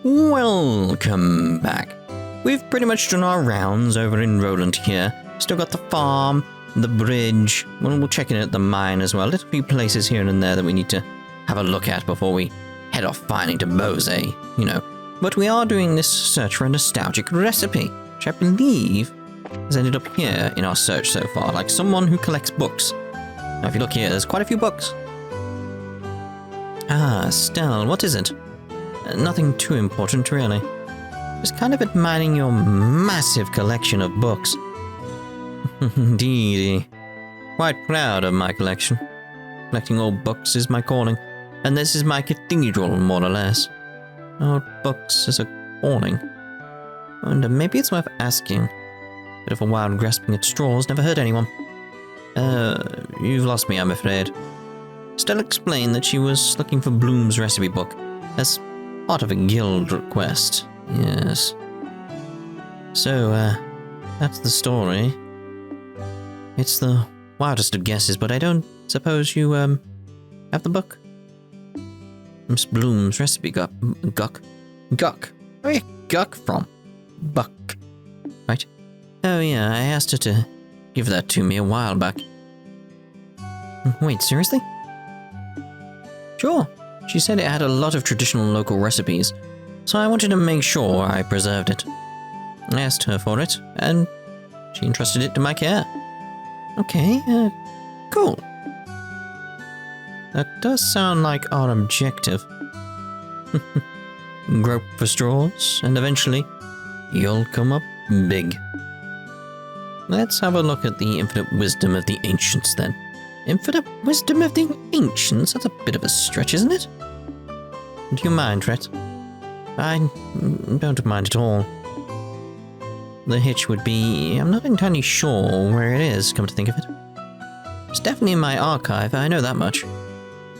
Welcome back. We've pretty much done our rounds over in Roland here. Still got the farm, the bridge. We'll check in at the mine as well. There's a few places here and there that we need to have a look at before we head off finally to Bose, you know. But we are doing this search for a nostalgic recipe, which I believe has ended up here in our search so far, like someone who collects books. Now if you look here, there's quite a few books. Ah, Estelle, what is it? Nothing too important, really. Just kind of admiring your massive collection of books. Indeed. Quite proud of my collection. Collecting old books is my calling, and this is my cathedral, more or less. Old books is a calling. And maybe it's worth asking. Bit of a wild grasping at straws, never hurt anyone. You've lost me, I'm afraid. Stella explained that she was looking for Bloom's recipe book as part of a guild request. Yes. So, that's the story. It's the wildest of guesses, but I don't suppose you, have the book? Miss Bloom's recipe guck. Where are you guck from? Buck. Right? Oh yeah, I asked her to give that to me a while back. Wait, seriously? Sure. She said it had a lot of traditional local recipes, so I wanted to make sure I preserved it. I asked her for it, and she entrusted it to my care. Okay, cool. That does sound like our objective. Grope for straws, and eventually, you'll come up big. Let's have a look at the infinite wisdom of the ancients, then. Infinite wisdom of the ancients? That's a bit of a stretch, isn't it? Do you mind, Rhett? I don't mind at all. The hitch would be, I'm not entirely sure where it is, come to think of it. It's definitely in my archive, I know that much. I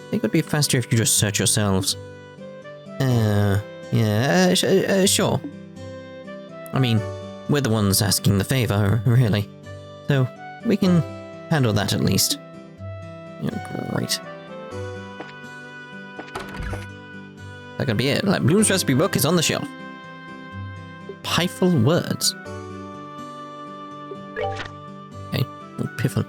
think it would be faster if you just search yourselves. Sure. I mean, we're the ones asking the favor, really. So, we can handle that at least. Yeah, great. That could be it. Like, Bloom's recipe book is on the shelf. Pieful words. Okay, piffle.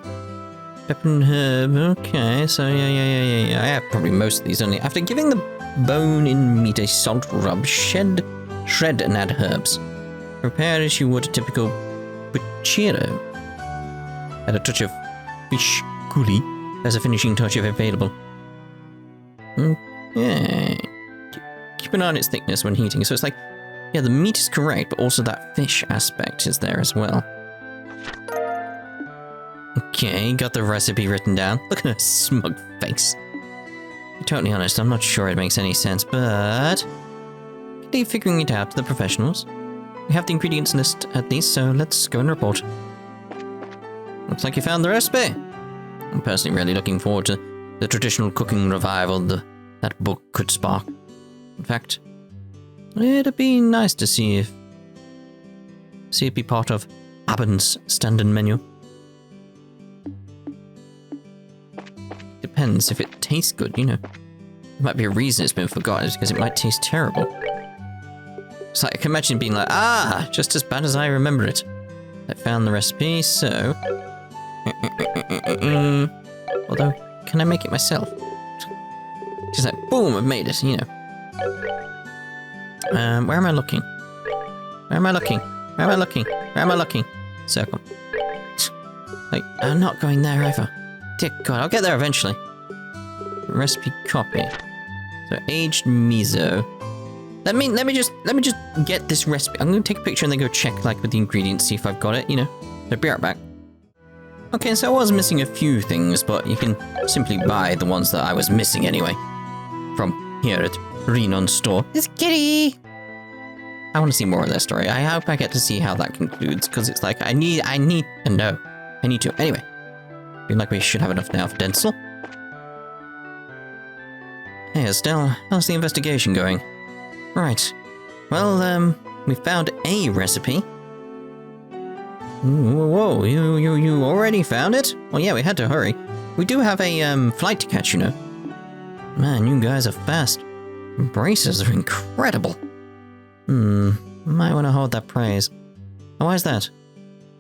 Pepper and herb. Okay, so yeah. I have probably most of these only. After giving the bone in meat a salt rub, shred and add herbs. Prepare as you would a typical buchero. Add a touch of fish coulis as a finishing touch if available. Yeah. Keep an eye on its thickness when heating. So it's like, yeah, the meat is correct, but also that fish aspect is there as well. Okay, got the recipe written down. Look at her smug face. To be totally honest, I'm not sure it makes any sense, but leave figuring it out to the professionals. We have the ingredients list at least, so let's go and report. Looks like you found the recipe. I'm personally really looking forward to the traditional cooking revival that book could spark. In fact, it'd be nice to see it be part of Abend's standard menu. Depends if it tastes good, you know. There might be a reason it's been forgotten, because it might taste terrible. It's like, I can imagine being like, just as bad as I remember it. I found the recipe, so... Although, can I make it myself? Just like, boom, I've made it, you know. Where am I looking? Where am I looking? Where am I looking? Where am I looking? Circle. Like, I'm not going there either. Dear God, I'll get there eventually. Recipe copy. So, aged miso. Let me just get this recipe. I'm gonna take a picture and then go check, like, with the ingredients, see if I've got it, you know. So, be right back. Okay, so I was missing a few things, but you can simply buy the ones that I was missing anyway. From here at Renon's store. It's Kitty! I want to see more of their story. I hope I get to see how that concludes, because it's like, I need to know. I need to. Anyway. Feel like we should have enough now for Denzel. Hey Estelle, how's the investigation going? Right. Well, we found a recipe. Whoa, you already found it? Well, yeah, we had to hurry. We do have a, flight to catch, you know. Man, you guys are fast. Braces are incredible. Might want to hold that praise. Oh, why is that?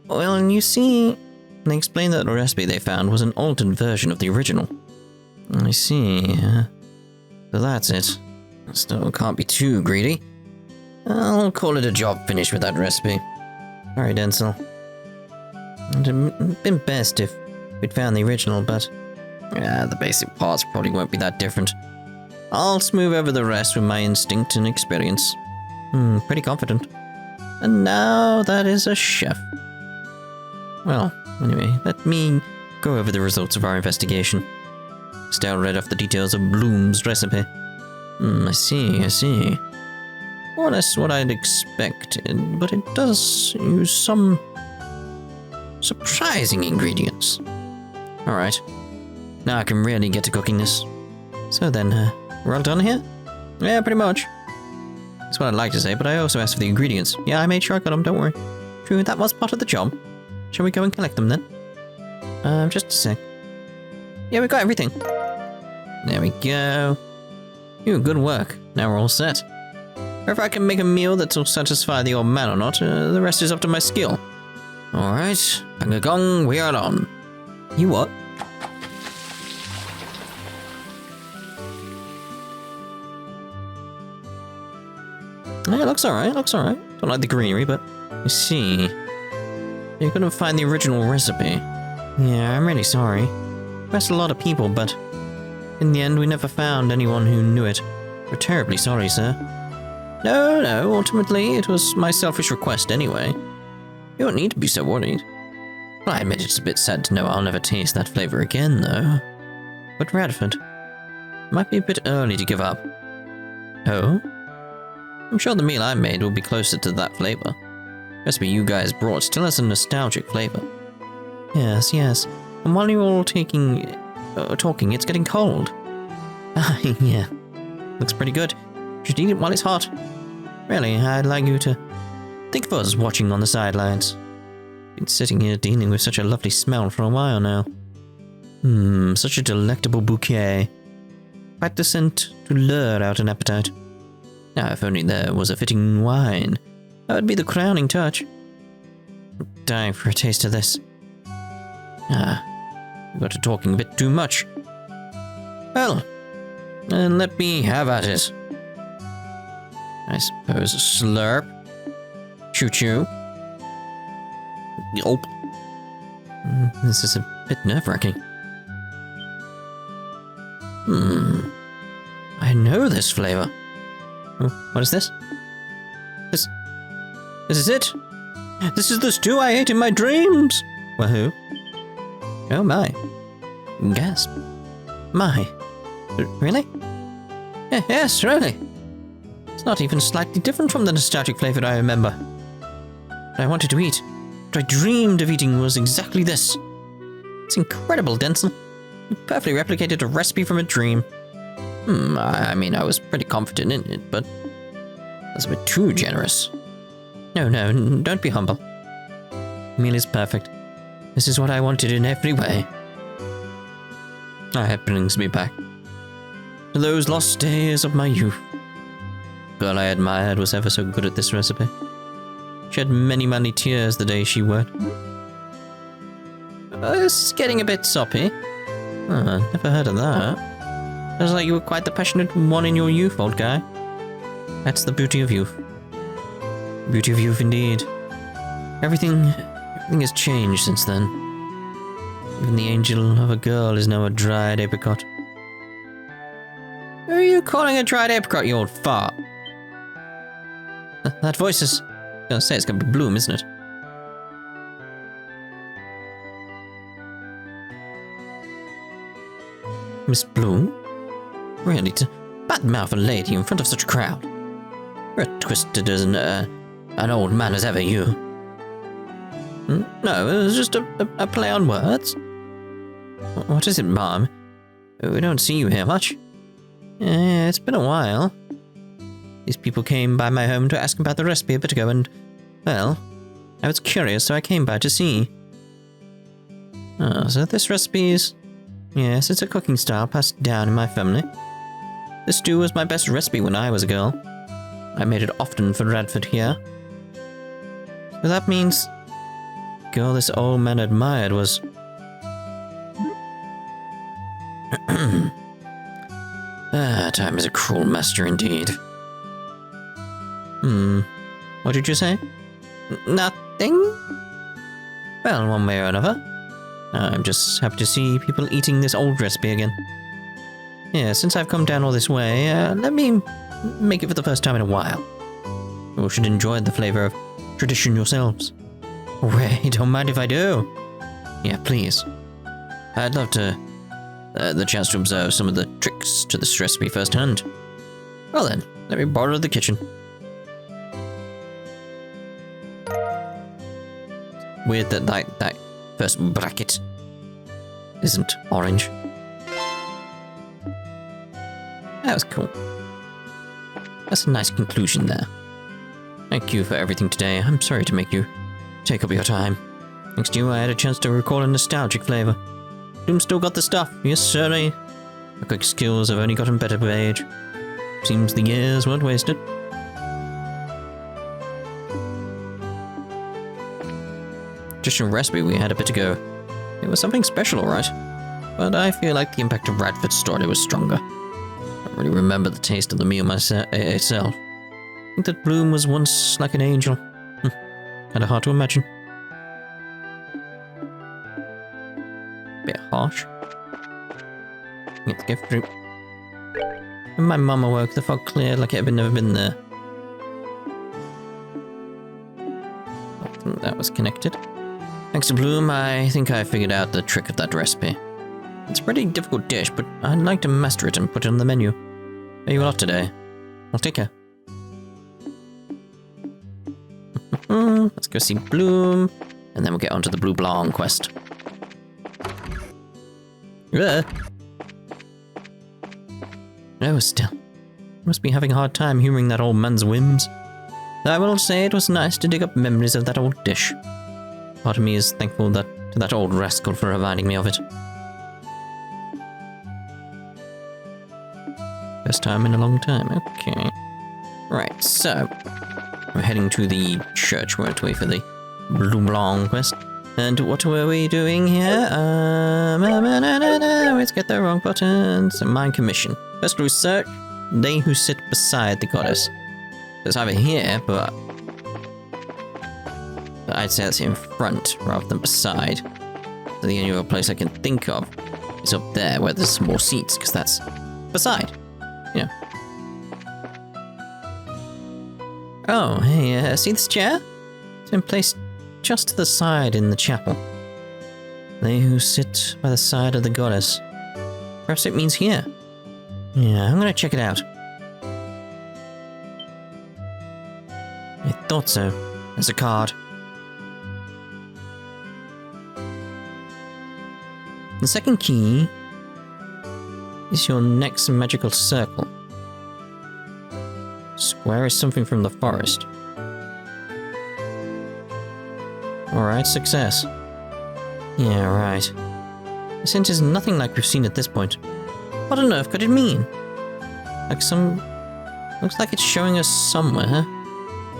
Well, you see, they explained that the recipe they found was an altered version of the original. I see. So that's it. Still can't be too greedy. I'll call it a job finished with that recipe. Sorry, Denzel. It'd have been best if we'd found the original, but the basic parts probably won't be that different. I'll smooth over the rest with my instinct and experience. Pretty confident. And now that is a chef. Well, anyway, let me go over the results of our investigation. Estelle read off the details of Bloom's recipe. I see. More or less what I'd expected, but it does use some surprising ingredients. Alright, now I can really get to cooking this. So then, we're all done here? Yeah, pretty much. That's what I'd like to say, but I also asked for the ingredients. Yeah, I made sure I got them, don't worry. True, that was part of the job. Shall we go and collect them then? Just a sec. Yeah, we got everything. There we go. Good work. Now we're all set. Whether I can make a meal that'll satisfy the old man or not, the rest is up to my skill. Alright, bang a gong, we are on. You what? Yeah, it looks alright, Don't like the greenery, but you see, you couldn't find the original recipe. Yeah, I'm really sorry. We asked a lot of people, but in the end we never found anyone who knew it. We're terribly sorry, sir. No, ultimately it was my selfish request anyway. You don't need to be so worried. Well, I admit it's a bit sad to know I'll never taste that flavor again, though. But Radford, it might be a bit early to give up. Oh? I'm sure the meal I made will be closer to that flavor. The recipe you guys brought still has a nostalgic flavor. Yes. And while you're all talking, it's getting cold. Yeah. Looks pretty good. You should eat it while it's hot. Really, I'd like you to think of us watching on the sidelines. Been sitting here dealing with such a lovely smell for a while now. Such a delectable bouquet. Quite the scent to lure out an appetite. Now, if only there was a fitting wine, that would be the crowning touch. I'm dying for a taste of this. We got to talking a bit too much. Well, then let me have at it. I suppose a slurp. Choo-choo. Gulp. This is a bit nerve-wracking. I know this flavor. What is this? This is it? This is the stew I ate in my dreams! Wahoo. Oh my. Gasp. My. Really? Yes, really. It's not even slightly different from the nostalgic flavor I remember. What I wanted to eat, what I dreamed of eating was exactly this. It's incredible, Denzel. You perfectly replicated a recipe from a dream. I mean, I was pretty confident in it, but that's a bit too generous. No, don't be humble. The meal is perfect. This is what I wanted in every way. It brings me back to those lost days of my youth. The girl I admired was ever so good at this recipe. She had many tears the day she worked. This is getting a bit soppy. Never heard of that. Sounds like you were quite the passionate one in your youth, old guy. That's the beauty of youth. Beauty of youth indeed. Everything has changed since then. Even the angel of a girl is now a dried apricot. Who are you calling a dried apricot, you old fart? That voice is... I was gonna say it's gonna be Bloom, isn't it? Miss Bloom? Really, to badmouth a lady in front of such a crowd? You're as twisted as an old man as ever, you. No, it was just a play on words. What is it, Mom? We don't see you here much. Yeah, it's been a while. These people came by my home to ask about the recipe a bit ago and, well, I was curious, so I came by to see. So this recipe is... Yes, it's a cooking style passed down in my family. This stew was my best recipe when I was a girl. I made it often for Radford here. But that means the girl this old man admired was... time is a cruel master indeed. What did you say? Nothing? Well, one way or another. I'm just happy to see people eating this old recipe again. Yeah, since I've come down all this way, let me make it for the first time in a while. You should enjoy the flavor of tradition yourselves. Ray, don't mind if I do. Yeah, please. I'd love to... the chance to observe some of the tricks to this recipe firsthand. Well then, let me borrow the kitchen. Weird that that first bracket isn't orange. That was cool. That's a nice conclusion there. Thank you for everything today. I'm sorry to make you take up your time. Thanks to you, I had a chance to recall a nostalgic flavor. Bloom still got the stuff, yes certainly. My quick skills have only gotten better with age. Seems the years weren't wasted. Just a recipe we had a bit ago. It was something special, alright. But I feel like the impact of Radford's story was stronger. I don't really remember the taste of the meal itself. I think that Bloom was once like an angel. Kinda hard to imagine. Bit harsh. Get the gift fruit. When my mum awoke, the fog cleared like it had never been there. I think that was connected. Thanks to Bloom, I think I figured out the trick of that recipe. It's a pretty difficult dish, but I'd like to master it and put it on the menu. Pay you a lot today. I'll take care. Let's go see Bloom, and then we'll get onto the Blue Blanc quest. No, Estelle. Must be having a hard time humoring that old man's whims. I will say it was nice to dig up memories of that old dish. Part of me is thankful to that old rascal for reminding me of it. First time in a long time, okay. Right, so we're heading to the church, weren't we, for the Blue Blanc quest. And what were we doing here? Let's get the wrong buttons. Mine commission. First research, they who sit beside the goddess. It's either here, but I'd say it's in front rather than beside. So the only other place I can think of is up there where there's more seats, because that's beside. Yeah. Oh, hey, see this chair? It's been placed just to the side in the chapel. They who sit by the side of the goddess. Perhaps it means here. Yeah, I'm gonna check it out. I thought so. There's a card. The second key is your next magical circle. Square is something from the forest. Alright, success. Yeah, right. This hint is nothing like we've seen at this point. What on earth could it mean? Like some... Looks like it's showing us somewhere.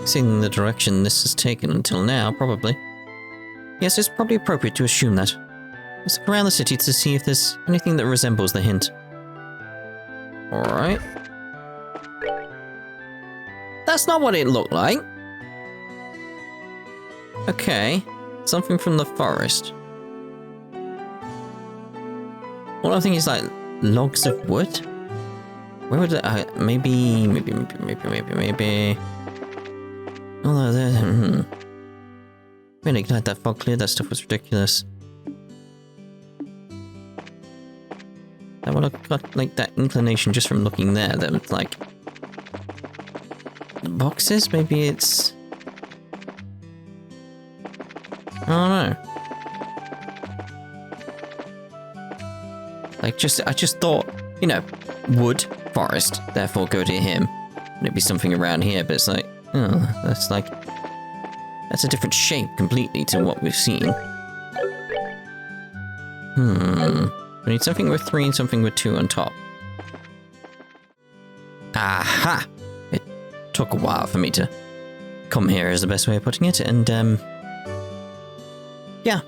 Seeing the direction this has taken until now, probably. Yes, it's probably appropriate to assume that. Let's look around the city to see if there's anything that resembles the hint. Alright. That's not what it looked like. Okay. Something from the forest. All I'm thinking is like logs of wood? Where would it... maybe... Although there... When I ignite that fog clear, that stuff was ridiculous. Well, I got like that inclination just from looking there that it's like... The boxes? Maybe it's... I don't know. Like, I just thought, you know, wood, forest, therefore go to him. And it'd be something around here, but it's like, oh, that's like... That's a different shape completely to what we've seen. We need something with 3 and something with 2 on top. Aha! took a while for me to come here is the best way of putting it, and yeah.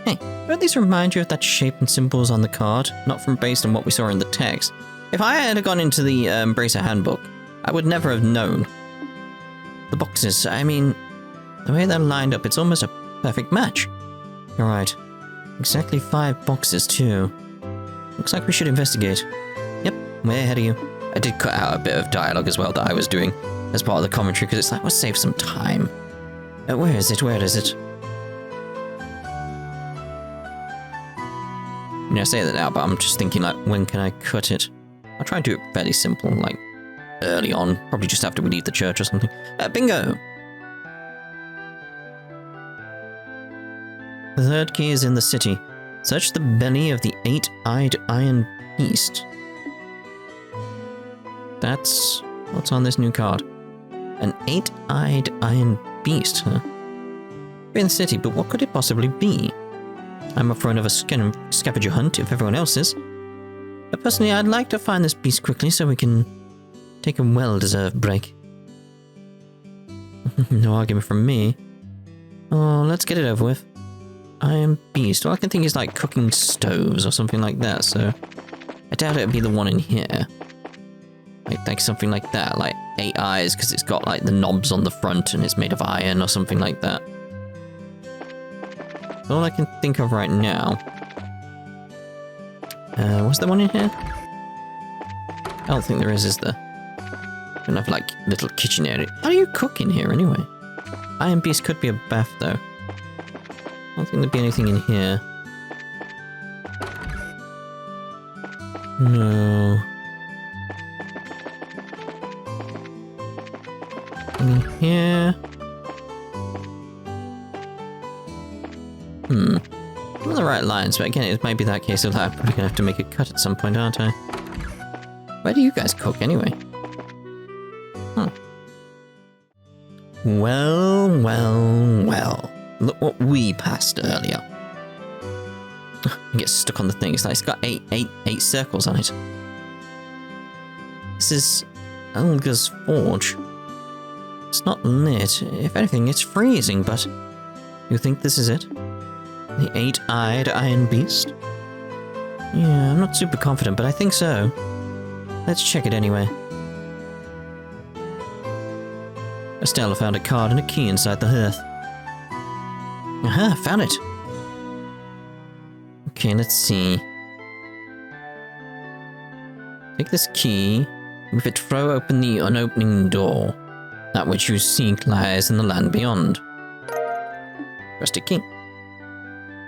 Hey, don't these remind you of that shape and symbols on the card? Not from based on what we saw in the text. If I had gone into the Embracer handbook, I would never have known. The boxes, I mean, the way they're lined up, it's almost a perfect match. You're right. Exactly 5 boxes, too. Looks like we should investigate. Yep, way ahead of you. I did cut out a bit of dialogue as well that I was doing as part of the commentary, because it's like, we'll save some time. Where is it? Where is it? You know, I say that now, but I'm just thinking, like, when can I cut it? I'll try and do it fairly simple, like, early on. Probably just after we leave the church or something. Bingo! The 3rd key is in the city. Search the belly of the 8-eyed iron beast. That's what's on this new card. An 8-eyed iron beast, huh? We're in the city, but what could it possibly be? I'm up for another scavenger hunt if everyone else is. But personally, I'd like to find this beast quickly so we can take a well-deserved break. No argument from me. Oh, let's get it over with. Iron beast. All I can think is like cooking stoves or something like that, so I doubt it'd be the one in here. Like something like that, like 8 eyes, because it's got like the knobs on the front and it's made of iron or something like that. That's all I can think of right now. Was there one in here? I don't think there is there? Don't have like little kitchen area. How do you cook in here anyway? Iron beast could be a bath though. I don't think there'd be anything in here. No. In here. I'm on the right lines, but again, it might be that case of that I'm probably gonna have to make a cut at some point, aren't I? Where do you guys cook anyway? Huh. Well. Look what we passed earlier. I get stuck on the thing. It's like it's got eight circles on it. This is Elga's forge. It's not lit. If anything, it's freezing, but you think this is it? The 8-eyed iron beast? Yeah, I'm not super confident, but I think so. Let's check it anyway. Estelle found a card and a key inside the hearth. Aha, found it. Okay, let's see. Take this key. With it, throw open the unopening door. That which you seek lies in the land beyond. Rustic key.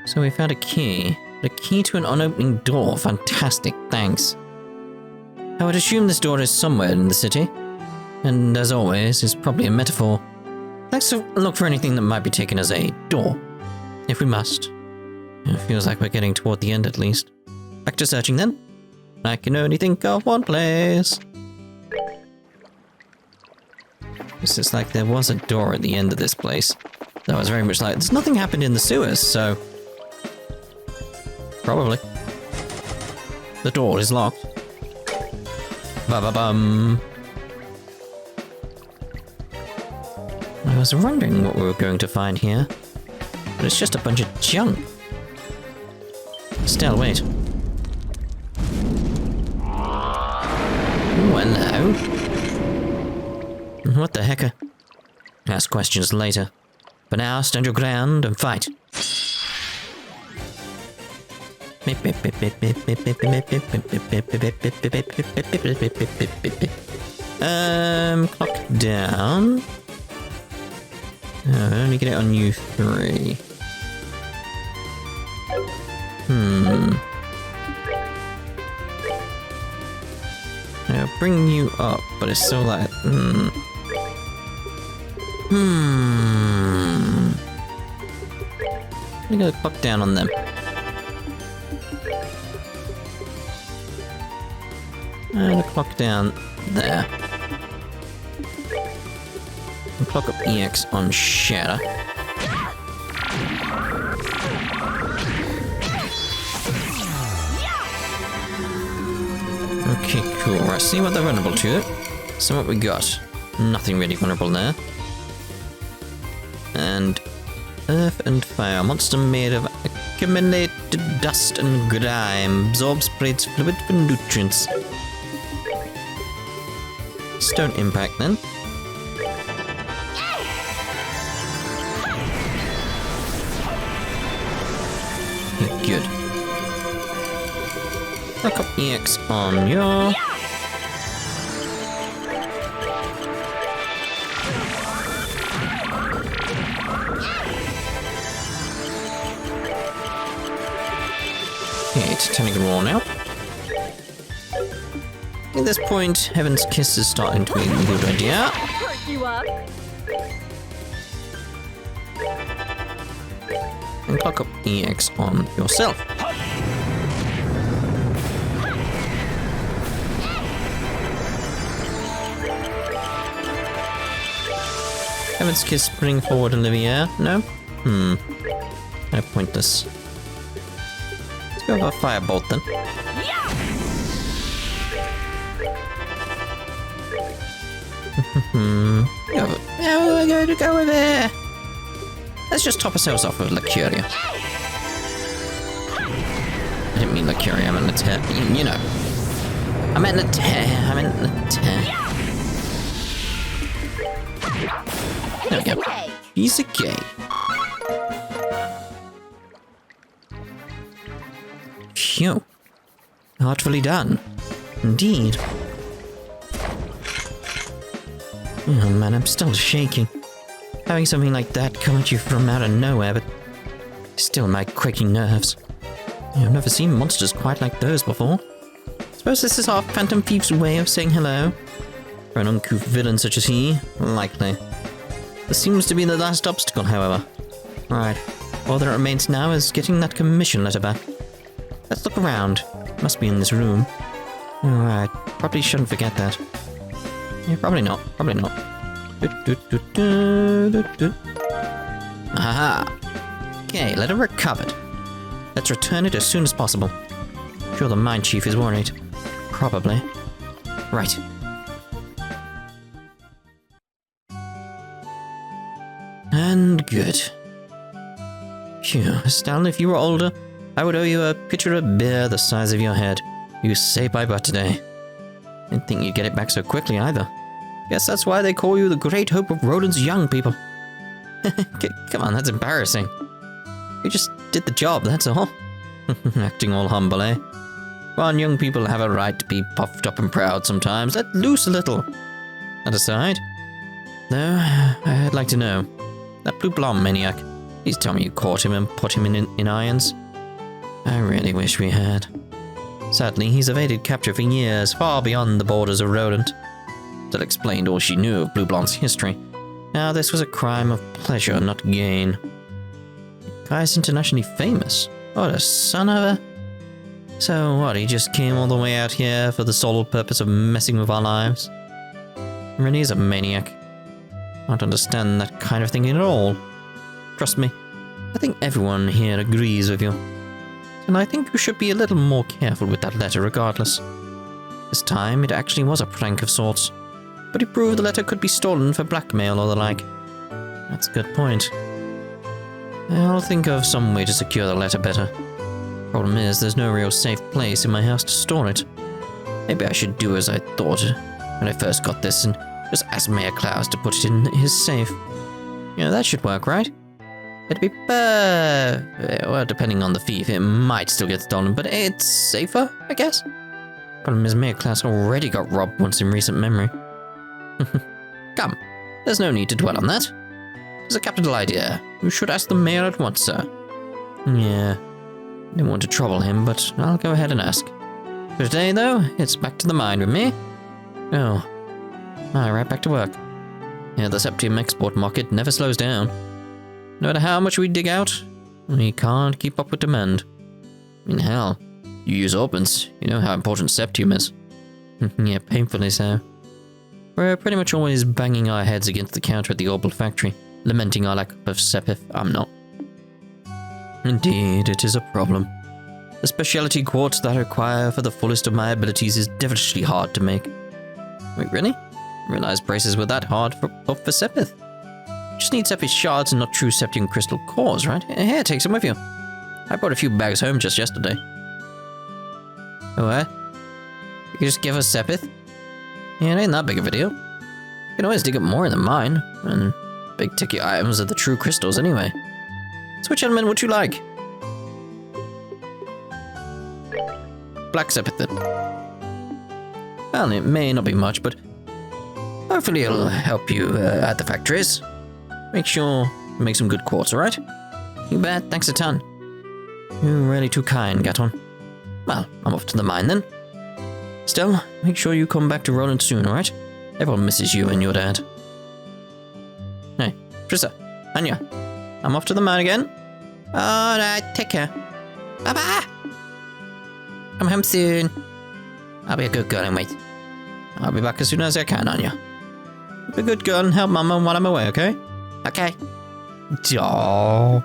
So we found a key. The key to an unopening door. Fantastic, thanks. I would assume this door is somewhere in the city. And as always, is probably a metaphor. Let's look for anything that might be taken as a door. If we must. It feels like we're getting toward the end at least. Back to searching then. I can only think of one place. It's just like there was a door at the end of this place. That was very much like, there's nothing happened in the sewers, so... Probably. The door is locked. Ba-ba-bum. I was wondering what we were going to find here. But it's just a bunch of junk. Still, wait. Ooh, hello. What the heck? Ask questions later. For now, stand your ground and fight. Clock down. Oh, I only get it on you 3. I'll bring you up, but it's still like, I'm gonna clock down on them. And a clock down there. And clock up EX on Shatter. Okay, cool. Right, see what they're vulnerable to. So what we got? Nothing really vulnerable there. And earth and fire. Monster made of accumulated dust and grime. Absorbs plates fluid for nutrients. Stone impact then. Okay, good. Look up EX on your... Okay, Titanic Roar now. At this point, Heaven's Kiss is starting to be a good idea. And clock up EX on yourself. Heaven's Kiss bring forward Olivia. No? Kind of pointless. Let's go with a Firebolt then. Yeah, we're going to go with it. Let's just top ourselves off with Lacuria. I didn't mean Lacuria, I meant Later. You know. I meant Later. There we go. Piece of cake. Phew. Artfully done. Indeed. Oh man, I'm still shaking. Having something like that come at you from out of nowhere, but still my quaking nerves. I've never seen monsters quite like those before. Suppose this is our Phantom Thief's way of saying hello. For an uncouth villain such as he, likely. This seems to be the last obstacle, however. Right, all that remains now is getting that commission letter back. Let's look around. Must be in this room. Alright, probably shouldn't forget that. Yeah, probably not. Probably not. Aha! Okay, letter recovered. Let's return it as soon as possible. Sure the mine chief is worried. Probably. Right. And good. Phew, Estelle, if you were older, I would owe you a pitcher of beer the size of your head. You saved my butt today. Didn't think you'd get it back so quickly either. Guess that's why they call you the great hope of Rodent's young people. Come on, that's embarrassing. You just did the job, that's all. Acting all humble, eh? Well, young people have a right to be puffed up and proud sometimes. Let loose a little. That aside, though, I'd like to know. That blue blonde maniac, please tell me you caught him and put him in irons. I really wish we had. Sadly, he's evaded capture for years, far beyond the borders of Rodent. That explained all she knew of Blue Blonde's history. Now, this was a crime of pleasure, not gain. The guy's internationally famous. What a son of a... So what, he just came all the way out here for the sole purpose of messing with our lives? Really is a maniac. I don't understand that kind of thinking at all. Trust me, I think everyone here agrees with you. And I think you should be a little more careful with that letter regardless. This time, it actually was a prank of sorts. But it proved the letter could be stolen for blackmail or the like. That's a good point. I'll think of some way to secure the letter better. Problem is, there's no real safe place in my house to store it. Maybe I should do as I thought when I first got this and just ask Mayor Klaus to put it in his safe. Yeah, that should work, right? It'd be well, depending on the thief, it might still get stolen, but it's safer, I guess? Problem is, Mayor Klaus already got robbed once in recent memory. Come, there's no need to dwell on that. It's a capital idea. You should ask the mayor at once, sir. Yeah, didn't want to trouble him, but I'll go ahead and ask. For today, though, it's back to the mine with me. Oh, right back to work. Yeah, the Septium export market never slows down. No matter how much we dig out, we can't keep up with demand. I mean, hell, you use orpans, you know how important Septium is. Yeah, painfully so. We're pretty much always banging our heads against the counter at the Orbal factory, lamenting our lack of Sepith. I'm not. Indeed, it is a problem. The specialty quartz that I require for the fullest of my abilities is devilishly hard to make. Wait, really? Realized braces were that hard for Sepith. Just need Sepith shards and not true Septium crystal cores, right? Here, take some with you. I brought a few bags home just yesterday. Oh, what? You can just give us Sepith? Yeah, it ain't that big of a deal. You can always dig up more in the mine, and big ticket items are the true crystals anyway. So which element would you like? Black Sepith then. Well, it may not be much, but hopefully it'll help you at the factories. Make sure you make some good quartz, alright? You bet, thanks a ton. You're really too kind, Gaton. Well, I'm off to the mine then. Still, make sure you come back to Roland soon, alright? Everyone misses you and your dad. Hey, Trissa, Anya, I'm off to the mine again. Alright, take care. Bye-bye! Come home soon. I'll be a good girl and wait. I'll be back as soon as I can, Anya. Be a good girl and help Mama while I'm away, okay? Okay. Aww.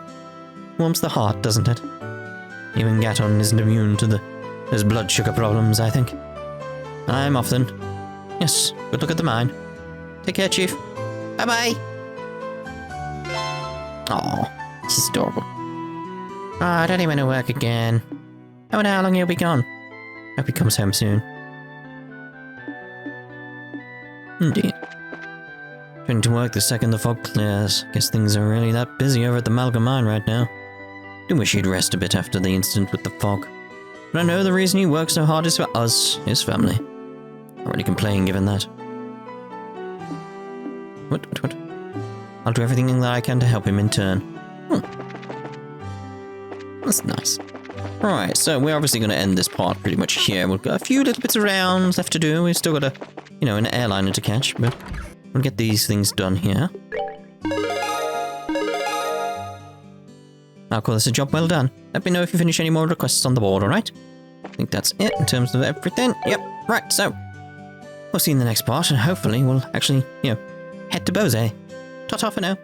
Warms the heart, doesn't it? Even Gaton isn't immune to his blood sugar problems, I think. I'm off then. Yes, good luck at the mine. Take care, Chief. Bye-bye. Aw, she's adorable. I don't even want to work again. I wonder how long he'll be gone. Hope he comes home soon. Indeed. Trying to work the second the fog clears. Guess things are really that busy over at the Malga mine right now. Do wish he'd rest a bit after the incident with the fog. But I know the reason he works so hard is for us, his family. Can't really complain given that. What? I'll do everything that I can to help him in turn. That's nice. Alright, so we're obviously going to end this part pretty much here. We've got a few little bits of rounds left to do. We've still got an airliner to catch, but we'll get these things done here. I'll call this a job well done. Let me know if you finish any more requests on the board, alright? I think that's it in terms of everything. Yep, right, so we'll see you in the next part, and hopefully we'll actually, head to Bose. Ta-ta for now.